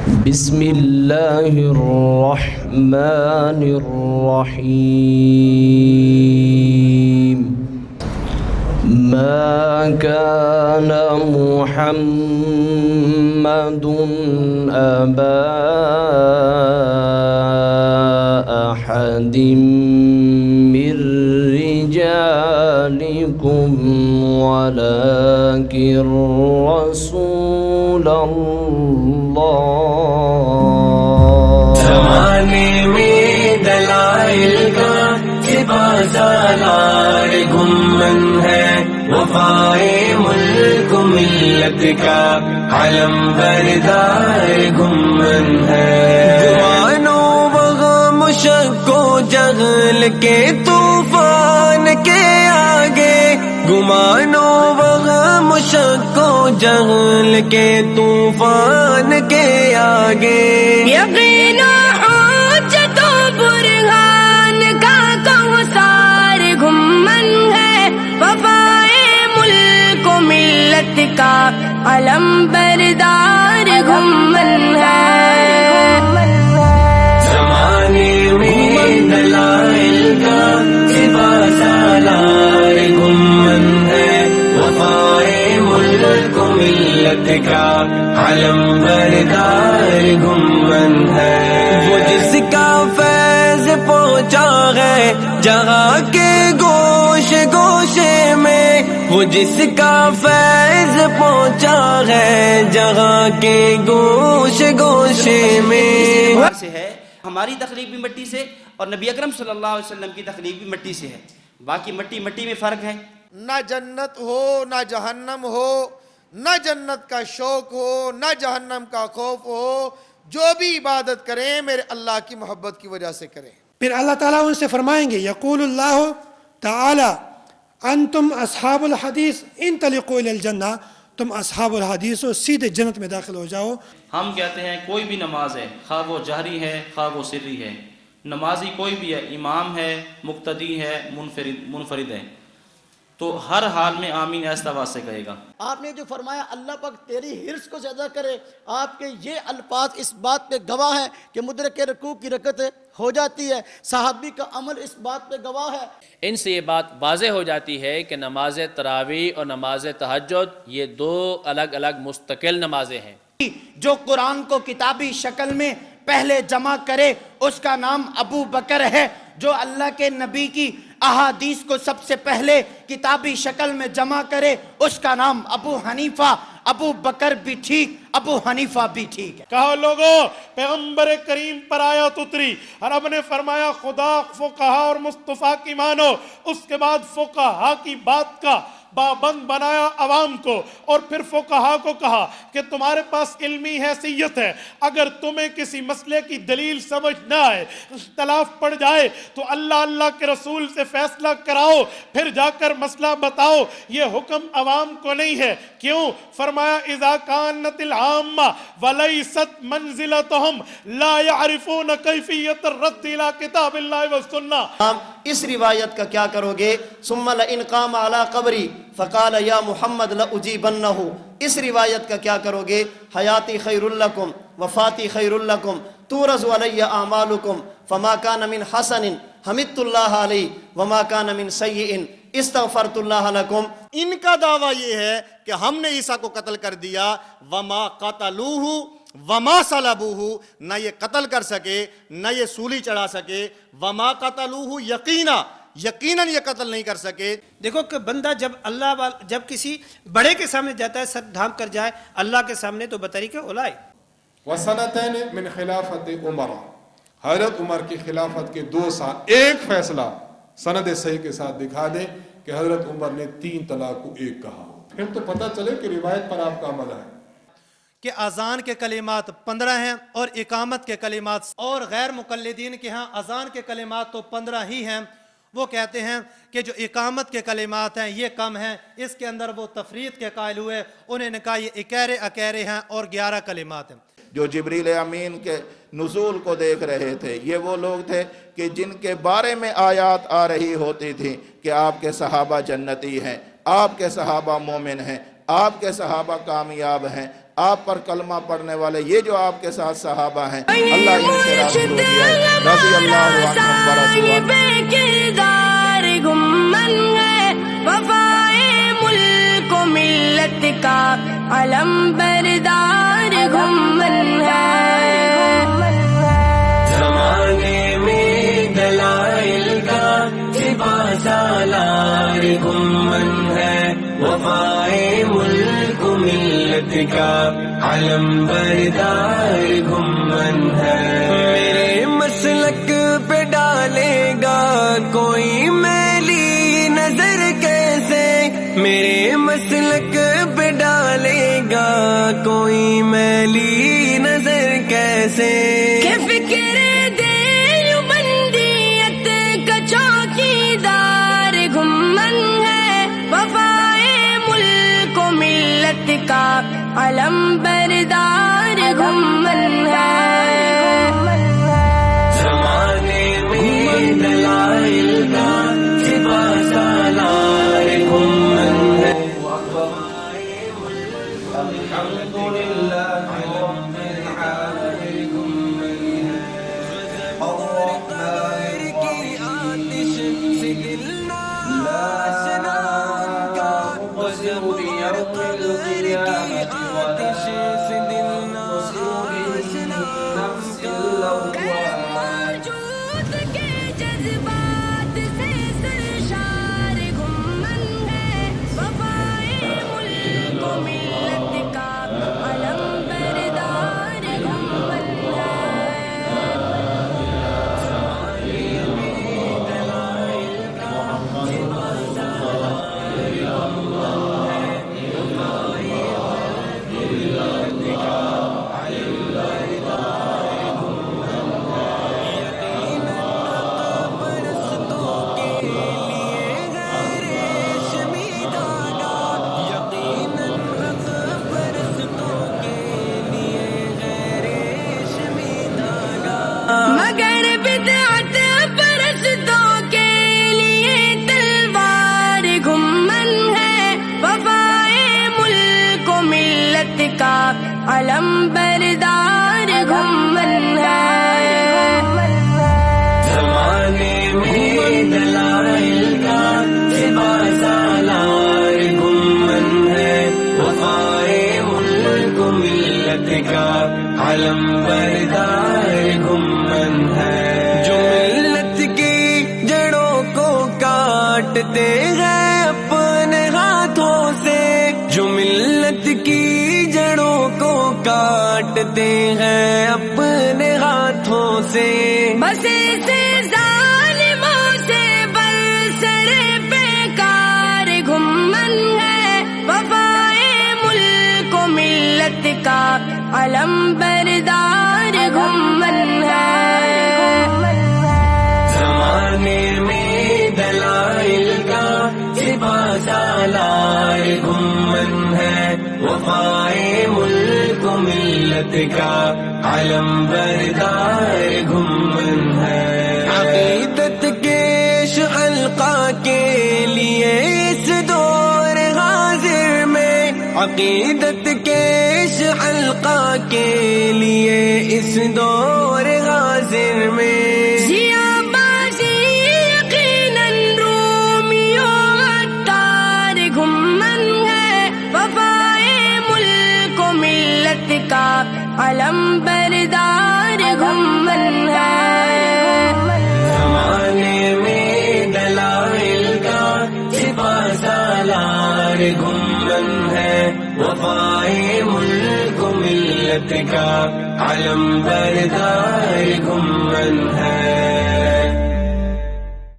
بسم اللہ الرحمن الرحیم ما كان محمد أبا أحد من رجالكم ولكن رسول الله. زمانے میں دلائل کا سپاسالار گھومن ہے، وفائے ملک ملت کا علم بردار گھومن ہے. گمانوں وغم شک و جہل کے طوفان کے آگے، گمانوں وغم شک و جہل کے طوفان کے آگے، یقین و حجت و برہان کا کوثر گھمن ہے، وفائے ملک و ملت کا علم بردار گھمن ہے. زمانے میں دلائل کا سپاسالار گھومن ہے، وفائے ملک و ملت کا علم بردار گھومن ہے. وہ جس کا فیض پہنچا ہے جہاں کے گوشے گوشے میں، وہ جس کا فیض پہنچا ہے جہاں کے گوشے گوشے میں. سے ہے، ہماری تخلیق بھی مٹی سے اور نبی اکرم صلی اللہ علیہ وسلم کی تخلیق بھی مٹی سے ہے. باقی مٹی میں فرق ہے. نہ جنت ہو نہ جہنم ہو، نہ جنت کا شوق ہو نہ جہنم کا خوف ہو، جو بھی عبادت کریں میرے اللہ کی محبت کی وجہ سے کریں. پھر اللہ تعالیٰ ان سے فرمائیں گے یقول اللہ تعالی انتم اصحاب الحدیث انطلقوا الی الجنہ، تم اصحاب الحدیث ہو، سیدھے جنت میں داخل ہو جاؤ. ہم کہتے ہیں کوئی بھی نماز ہے، خواہ وہ جہری ہے خواہ وہ سری ہے، نمازی کوئی بھی ہے، امام ہے، مقتدی ہے، منفرد ہے، تو ہر حال میں آمین ایسا واسطے کہے گا. آپ نے جو فرمایا اللہ پاک تیری حرص کو زیادہ کرے، آپ کے یہ الفاظ اس بات پہ گواہ ہیں کہ مدرک رکوع کی رکعت ہو جاتی ہے. صحابی کا عمل اس بات پہ گواہ ہے. ان سے یہ بات واضح ہو جاتی ہے کہ نماز تراویح اور نماز تہجد یہ دو الگ الگ مستقل نمازیں ہیں. جو قرآن کو کتابی شکل میں پہلے جمع کرے اس کا نام ابو بکر ہے، جو اللہ کے نبی کی احادیث کو سب سے پہلے کتابی شکل میں جمع کرے اس کا نام ابو حنیفہ. ابو بکر بھی ٹھیک، ابو حنیفہ بھی ٹھیک ہے. کہو لوگوں، پیغمبر کریم پر آیت اتری اور اب نے فرمایا خدا فقہا اور مصطفیٰ کی مانو، اس کے بعد فقہا کی بات کا پابند بنایا عوام کو، اور پھر فقہا کو کہا کہ تمہارے پاس علمی حیثیت ہے، اگر تمہیں کسی مسئلے کی دلیل سمجھ نہ آئے، اختلاف پڑ جائے تو اللہ کے رسول سے فیصلہ کراؤ، پھر جا کر مسئلہ بتاؤ. یہ حکم عوام کو نہیں ہے. کیوں؟ فرمایا اذا کانت العامہ ولیست منزلتہم لا یعرفون کیفیت الرد الى کتاب اللہ والسنہ. اس روایت کا کیا کرو گے؟ ثم لئن قام علی قبری فقال یا محمد لأجیبنہ. اس روایت کا کیا کرو گے؟ حیاتی خیر لکم وفاتی خیر لکم تورز علی اعمالکم فما کان من حسن حمدت اللہ علیہ وما کان من سیئ استغفرت اللہ لکم. ان کا دعویٰ یہ ہے کہ ہم نے عیسیٰ کو قتل کر دیا، وما قتلوہ وما صلبوہ، نہ یہ قتل کر سکے نہ یہ سولی چڑھا سکے، وما قتلوہ یقیناً یہ قتل نہیں کر سکے. دیکھو کہ بندہ جب کسی بڑے کے سامنے جاتا ہے، سر ڈھانپ کر جائے اللہ کے سامنے، تو بطریقہ اولائے. وسنتین من خلافت عمر، حضرت عمر کی خلافت کے 2 سال ایک فیصلہ سند صحیح کے ساتھ دکھا دیں کہ حضرت عمر نے 3 طلاق کو 1 کہا ہو، پھر تو پتہ چلے کہ روایت پر آپ کا عمل ہے. کہ اذان کے کلمات 15 ہیں اور اقامت کے کلمات، اور غیر مقلدین کے ہاں اذان کے کلمات تو 15 ہی ہیں. وہ کہتے ہیں کہ جو اقامت کے کلمات ہیں یہ کم ہیں، اس کے اندر وہ تفرید کے قائل ہوئے، انہوں نے کہا یہ اکیرے ہیں اور 11 کلمات ہیں. جو جبریل امین کے نزول کو دیکھ رہے تھے، یہ وہ لوگ تھے کہ جن کے بارے میں آیات آ رہی ہوتی تھی کہ آپ کے صحابہ جنتی ہیں، آپ کے صحابہ مومن ہیں، آپ کے صحابہ کامیاب ہیں، آپ پر کلمہ پڑھنے والے، یہ جو آپ کے ساتھ صحابہ ہیں، اللہ ان سے راضی ہو گیا ہے، رضی اللہ عنہم ورضوا عنہ۔ کردار گمن ہے، وفائے ملک و ملت کا علم بردار گمن ہے۔ زمانے میں دلائل کا سپاہ سالار گمن ہے، وفائے ملک و ملت کا علم بردار گمن ہے۔ میرے مسلک پہ ڈالے گا کوئی میلی نظر کیسے، میرے مسلک پہ ڈالے گا کوئی میلی نظر کیسے، کہ فکر دیوبندیت کا چوکیدار گھمن ہے، وفائے ملک و ملت کا علم بردار گھمن ہے۔ زمانے میں دلائل کا سپاہ سالار گمن ہے، الحمدللہ رب العالمین گمن ہے، الرحمن کی آتش سے دل ناشنا کا، وزر یوم القیامت آتش سے دل ناشنا نفس موجود کے جذبات سے سرشار گھمن ہے، وفائے ملک و ملت کا علم بردار گھمن ہے۔ مگر بدعت پرستوں کے لیے تلوار گھمن ہے، وفائے ملک و ملت کا علم بردار گھمن ہے۔ زمانے میں دلائل کا سپاہ سالار گمن ہے، وفائے ملک و ملت کا علم بردار گمن ہے۔ جو ملت کی جڑوں کو کاٹتے ہیں اپنے ہاتھوں سے، جو ملت کی جڑوں کو کاٹتے ہیں اپنے ہاتھوں سے، بس ایسے ظالموں سے برسر بیکار گھمن ہے، وفائے ملک و ملت کا علم بردار گھمن ہے۔ زمانے میں دلائل کا سپاہ سالار گمن ہے، وفائے ملک و ملت کا علم بردار گمن ہے۔ عقیدت کے حلقہ کے لیے اس دور حاضر میں، عقیدت کے حلقہ کے لیے اس دور حاضر میں، ضیا بازی یقیناً رومیوں عطار گھمن ہے، وفائے ملک و ملت کا علم بردار گھمن ہے۔ زمانے میں دلائل کا سپاہ سالار گمن ہے، وفائے ملک و ملت کا علم بردار گمن ہے۔